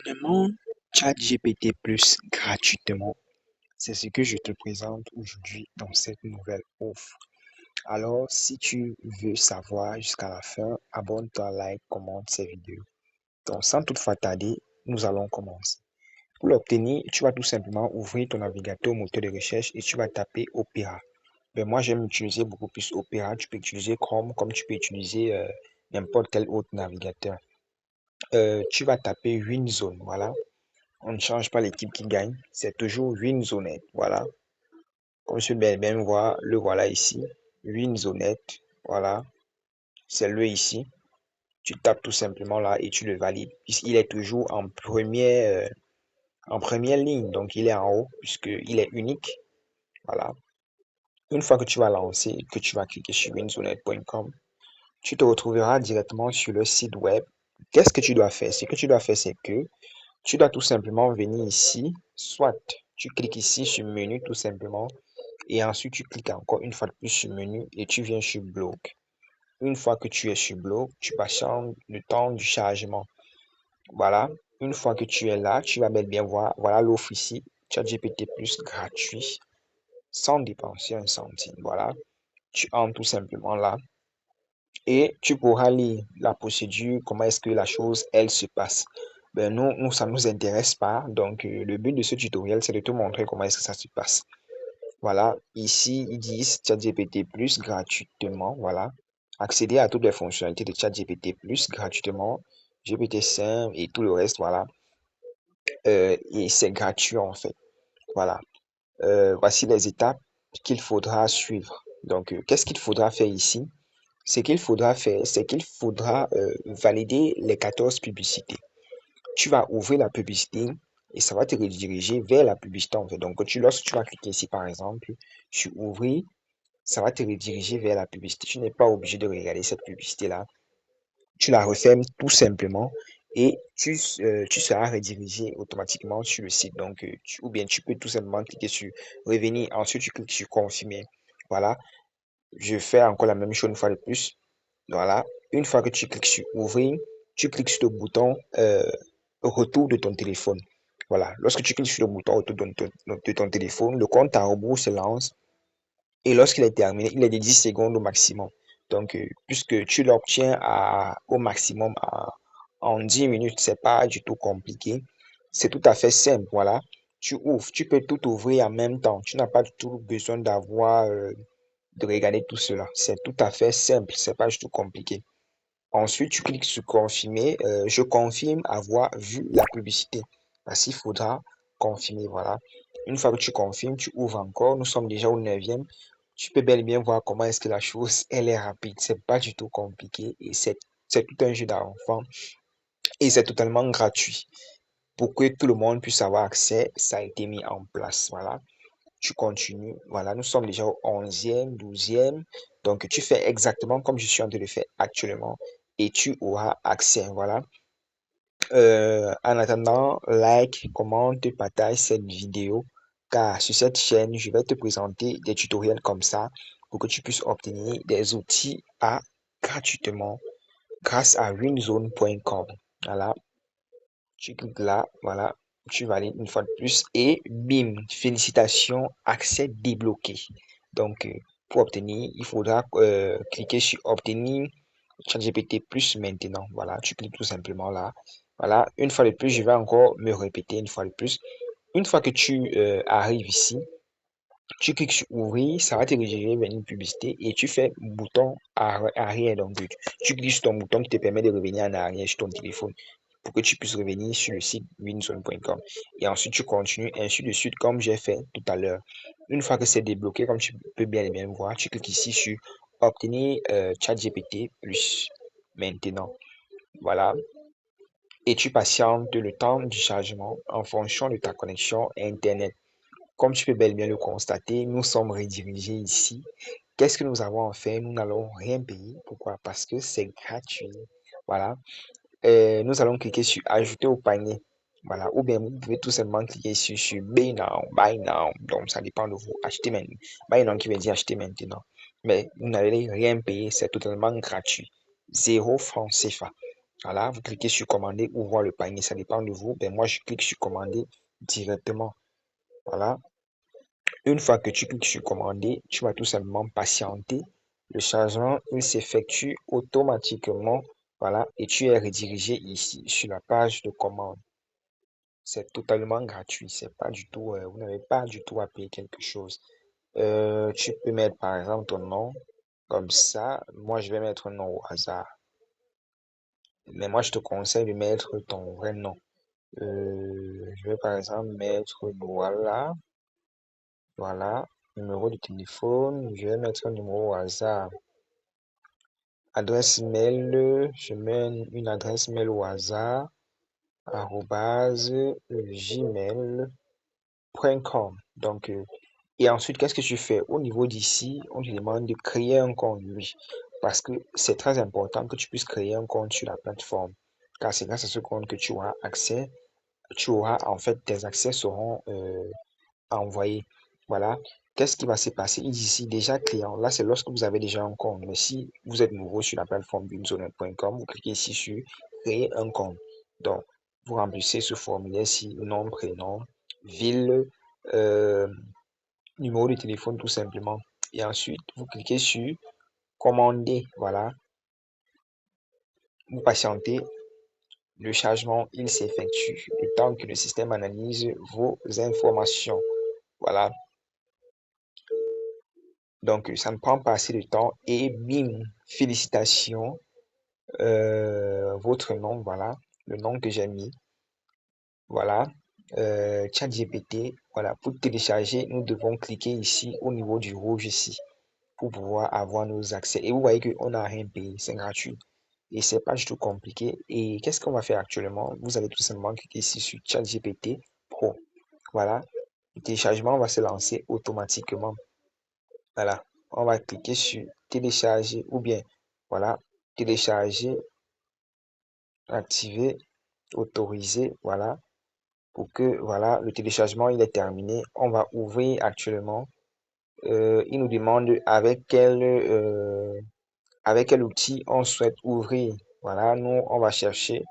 Abonnement ChatGPT Plus gratuitement, c'est ce que je te présente aujourd'hui dans cette nouvelle offre. Alors, si tu veux savoir jusqu'à la fin, abonne-toi, like, commente ces vidéos. Donc, sans toutefois tarder, nous allons commencer. Pour l'obtenir, tu vas tout simplement ouvrir ton navigateur moteur de recherche et tu vas taper Opera. Mais moi, j'aime utiliser beaucoup plus Opera. Tu peux utiliser Chrome comme tu peux utiliser n'importe quel autre navigateur. Tu vas taper WinZone, voilà. On ne change pas l'équipe qui gagne, c'est toujours WinZone, voilà. Comme je peux bien voir, le voilà ici, WinZone, voilà, c'est le ici. Tu tapes tout simplement là et tu le valides, puisqu'il est toujours en première ligne, donc il est en haut, puisqu'il est unique, voilà. Une fois que tu vas lancer, que tu vas cliquer sur winzonet.com, tu te retrouveras directement sur le site web. Qu'est-ce que tu dois faire? Ce que tu dois faire, c'est que tu dois tout simplement venir ici, soit tu cliques ici sur menu tout simplement, et ensuite tu cliques encore une fois de plus sur menu et tu viens sur bloc. Une fois que tu es sur bloc, tu patientes le temps du chargement. Voilà. Une fois que tu es là, tu vas bien voir, voilà l'offre ici, ChatGPT Plus gratuit, sans dépenser un centime. Voilà. Tu entres tout simplement là et tu pourras lire la procédure, comment est-ce que la chose, elle se passe. Ben nous, ça ne nous intéresse pas. Donc, le but de ce tutoriel, c'est de te montrer comment est-ce que ça se passe. Voilà, ici, ils disent ChatGPT Plus gratuitement. Voilà, accéder à toutes les fonctionnalités de ChatGPT Plus gratuitement, GPT-5 et tout le reste. Voilà, et c'est gratuit en fait. Voilà, voici les étapes qu'il faudra suivre. Donc, qu'est-ce qu'il faudra faire ici? Ce qu'il faudra faire, c'est qu'il faudra valider les 14 publicités. Tu vas ouvrir la publicité et ça va te rediriger vers la publicité en fait. Donc, lorsque tu vas cliquer ici par exemple sur ouvrir, ça va te rediriger vers la publicité. Tu n'es pas obligé de regarder cette publicité-là. Tu la refermes tout simplement et tu seras redirigé automatiquement sur le site. Donc, ou bien tu peux tout simplement cliquer sur revenir. Ensuite, tu cliques sur confirmer. Voilà. Je fais encore la même chose une fois de plus. Voilà. Une fois que tu cliques sur ouvrir, tu cliques sur le bouton retour de ton téléphone. Voilà. Lorsque tu cliques sur le bouton retour de ton téléphone, le compte à rebours se lance et lorsqu'il est terminé, il est de 10 secondes au maximum. Donc, puisque tu l'obtiens au maximum en 10 minutes, c'est pas du tout compliqué. C'est tout à fait simple, voilà. Tu ouvres, tu peux tout ouvrir en même temps. Tu n'as pas du tout besoin de regarder tout cela. C'est tout à fait simple, c'est pas du tout compliqué. Ensuite, tu cliques sur confirmer. Je confirme avoir vu la publicité. Parce qu'il faudra confirmer, voilà. Une fois que tu confirmes, tu ouvres encore. Nous sommes déjà au 9e. Tu peux bel et bien voir comment est-ce que la chose, elle est rapide. C'est pas du tout compliqué et c'est tout un jeu d'enfant et c'est totalement gratuit. Pour que tout le monde puisse avoir accès, ça a été mis en place, voilà. Tu continues, voilà, nous sommes déjà au 11e, 12e. Donc, tu fais exactement comme je suis en train de le faire actuellement et tu auras accès, voilà. En attendant, like, commente, partage cette vidéo car sur cette chaîne, je vais te présenter des tutoriels comme ça pour que tu puisses obtenir des outils gratuitement grâce à winzone.com. Voilà, tu cliques là, voilà, tu valides une fois de plus et bim, félicitations, accès débloqué. Donc, pour obtenir, il faudra cliquer sur obtenir ChatGPT Plus maintenant. Voilà, tu cliques tout simplement là. Voilà, une fois de plus, je vais encore me répéter une fois de plus. Une fois que tu arrives ici, tu cliques sur ouvrir, ça va te rediriger vers une publicité et tu fais bouton arrière. Donc, tu cliques sur ton bouton qui te permet de revenir en arrière sur ton téléphone pour que tu puisses revenir sur le site winzone.com. Et ensuite, tu continues ainsi de suite comme j'ai fait tout à l'heure. Une fois que c'est débloqué, comme tu peux bien et bien voir, tu cliques ici sur obtenir ChatGPT plus maintenant. Voilà. Et tu patientes le temps du chargement en fonction de ta connexion Internet. Comme tu peux bel et bien le constater, nous sommes redirigés ici. Qu'est-ce que nous avons à faire? Nous n'allons rien payer. Pourquoi? Parce que c'est gratuit. Voilà. Nous allons cliquer sur ajouter au panier. Voilà. Ou bien vous pouvez tout simplement cliquer sur Buy Now, Buy Now. Donc ça dépend de vous. Acheter maintenant. Buy Now qui veut dire acheter maintenant. Mais vous n'allez rien payer. C'est totalement gratuit. 0 francs CFA. Voilà, vous cliquez sur commander ou voir le panier, ça dépend de vous. Ben, moi, je clique sur commander directement. Voilà. Une fois que tu cliques sur commander, tu vas tout simplement patienter. Le chargement, il s'effectue automatiquement. Voilà, et tu es redirigé ici sur la page de commande. C'est totalement gratuit. C'est pas du tout, vous n'avez pas du tout à payer quelque chose. Tu peux mettre par exemple ton nom comme ça. Moi, je vais mettre un nom au hasard. Mais moi, je te conseille de mettre ton vrai nom. Je vais par exemple mettre voilà, voilà, numéro de téléphone. Je vais mettre un numéro au hasard. Adresse mail, je mets une adresse mail au hasard, arrobase gmail.com. Donc, et ensuite, qu'est-ce que tu fais? Au niveau d'ici, on te demande de créer un compte, oui, parce que c'est très important que tu puisses créer un compte sur la plateforme, car c'est grâce à ce compte que tu auras accès, tu auras en fait, tes accès seront envoyés. Voilà. Qu'est-ce qui va se passer ici? Déjà client, là c'est lorsque vous avez déjà un compte, mais si vous êtes nouveau sur la plateforme bunzone.com, vous cliquez ici sur créer un compte. Donc, vous remplissez ce formulaire-ci, nom, prénom, ville, euh, numéro de téléphone tout simplement. Et ensuite, vous cliquez sur commander. Voilà. Vous patientez. Le chargement, il s'effectue le temps que le système analyse vos informations. Voilà. Donc, ça ne prend pas assez de temps. Et bim, félicitations. Votre nom, voilà. Le nom que j'ai mis. Voilà. ChatGPT. Voilà. Pour télécharger, nous devons cliquer ici au niveau du rouge ici, pour pouvoir avoir nos accès. Et vous voyez qu'on n'a rien payé, c'est gratuit. Et c'est pas du tout compliqué. Et qu'est-ce qu'on va faire actuellement? Vous allez tout simplement cliquer ici sur ChatGPT Pro. Voilà. Le téléchargement va se lancer automatiquement. Voilà. On va cliquer sur télécharger ou bien, voilà, télécharger, activer, autoriser. Voilà. Pour que, voilà, le téléchargement, il est terminé. On va ouvrir actuellement. Il nous demande avec quel outil on souhaite ouvrir. Voilà, nous, on va chercher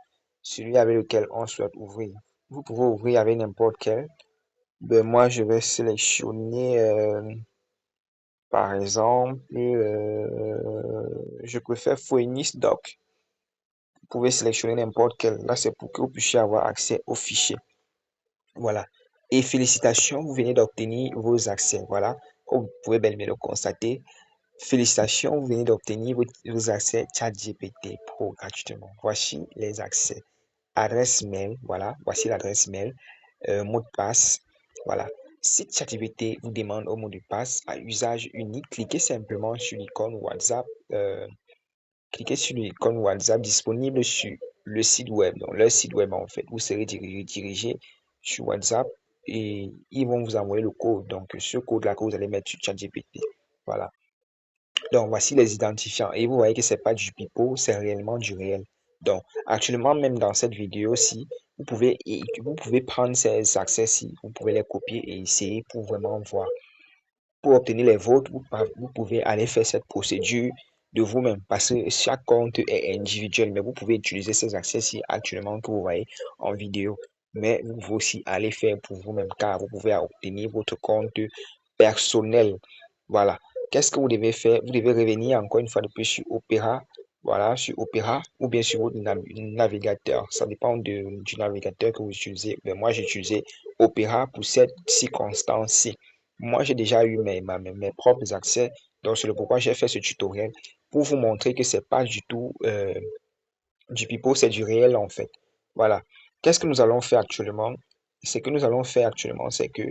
celui avec lequel on souhaite ouvrir. Vous pouvez ouvrir avec n'importe quel. Ben, moi, je vais sélectionner, par exemple, je préfère Phoenix Doc. Vous pouvez sélectionner n'importe quel. Là, c'est pour que vous puissiez avoir accès aux fichiers. Voilà. Et félicitations, vous venez d'obtenir vos accès. Voilà. Comme vous pouvez bel et bien le constater, félicitations, vous venez d'obtenir vos accès ChatGPT Pro gratuitement. Voici les accès. Adresse mail, voilà, voici l'adresse mail, mot de passe, voilà. Si ChatGPT vous demande un mot de passe à usage unique, cliquez simplement sur l'icône WhatsApp, cliquez sur l'icône WhatsApp disponible sur le site web. Donc, leur site web, en fait, vous serez dirigé sur WhatsApp et ils vont vous envoyer le code. Donc, ce code-là que vous allez mettre sur ChatGPT. Voilà. Donc, voici les identifiants. Et vous voyez que c'est pas du pipeau, c'est réellement du réel. Donc, actuellement, même dans cette vidéo-ci, vous pouvez prendre ces accès-ci, vous pouvez les copier et essayer pour vraiment voir. Pour obtenir les vôtres, vous pouvez aller faire cette procédure de vous-même parce que chaque compte est individuel, mais vous pouvez utiliser ces accès-ci actuellement que vous voyez en vidéo. Mais vous pouvez aussi aller faire pour vous-même car vous pouvez obtenir votre compte personnel. Voilà. Qu'est-ce que vous devez faire? Vous devez revenir encore une fois de plus sur Opera. Voilà, sur Opera ou bien sur votre navigateur. Ça dépend du navigateur que vous utilisez. Mais moi, j'ai utilisé Opera pour cette circonstance-ci. Moi, j'ai déjà eu mes propres accès. Donc, c'est le pourquoi j'ai fait ce tutoriel pour vous montrer que c'est pas du tout du pipeau, c'est du réel en fait. Voilà. Qu'est-ce que nous allons faire actuellement? Ce que nous allons faire actuellement, c'est que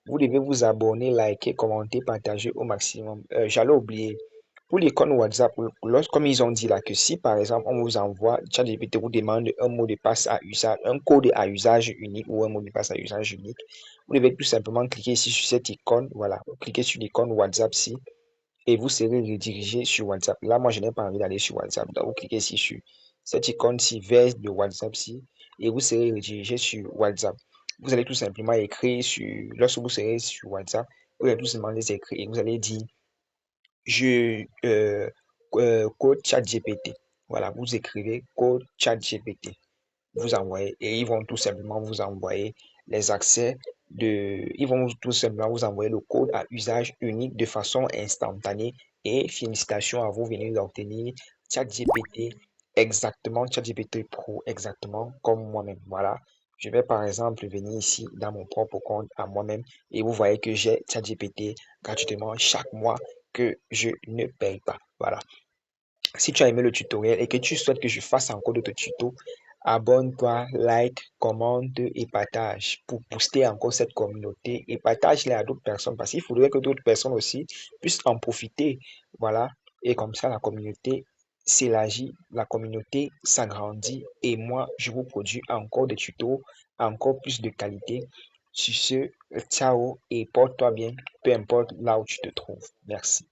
vous devez vous abonner, liker, commenter, partager au maximum. J'allais oublier. Pour l'icône WhatsApp, comme ils ont dit là, que si par exemple on vous envoie, ChatGPT vous demande un mot de passe à usage, un code à usage unique ou un mot de passe à usage unique, vous devez tout simplement cliquer ici sur cette icône, voilà, vous cliquez sur l'icône WhatsApp-ci et vous serez redirigé sur WhatsApp. Là, moi, je n'ai pas envie d'aller sur WhatsApp. Donc, vous cliquez ici sur cette icône-ci verte de WhatsApp-ci et vous serez redirigé sur WhatsApp. Vous allez tout simplement écrire lorsque vous serez sur WhatsApp, vous allez tout simplement les écrire et vous allez dire, je, code ChatGPT. Voilà, vous écrivez code ChatGPT. Vous envoyez et ils vont tout simplement vous envoyer les accès ils vont tout simplement vous envoyer le code à usage unique de façon instantanée et félicitations à vous, venez d'obtenir ChatGPT exactement, ChatGPT Pro exactement comme moi-même. Voilà. Je vais par exemple venir ici dans mon propre compte à moi-même et vous voyez que j'ai ChatGPT gratuitement chaque mois que je ne paye pas. Voilà. Si tu as aimé le tutoriel et que tu souhaites que je fasse encore d'autres tutos, abonne-toi, like, commente et partage pour booster encore cette communauté et partage-les à d'autres personnes parce qu'il faudrait que d'autres personnes aussi puissent en profiter. Voilà. Et comme ça, la communauté s'élargit, la communauté s'agrandit et moi, je vous produis encore des tutos, encore plus de qualité. Sur ce, ciao et porte-toi bien, peu importe là où tu te trouves. Merci.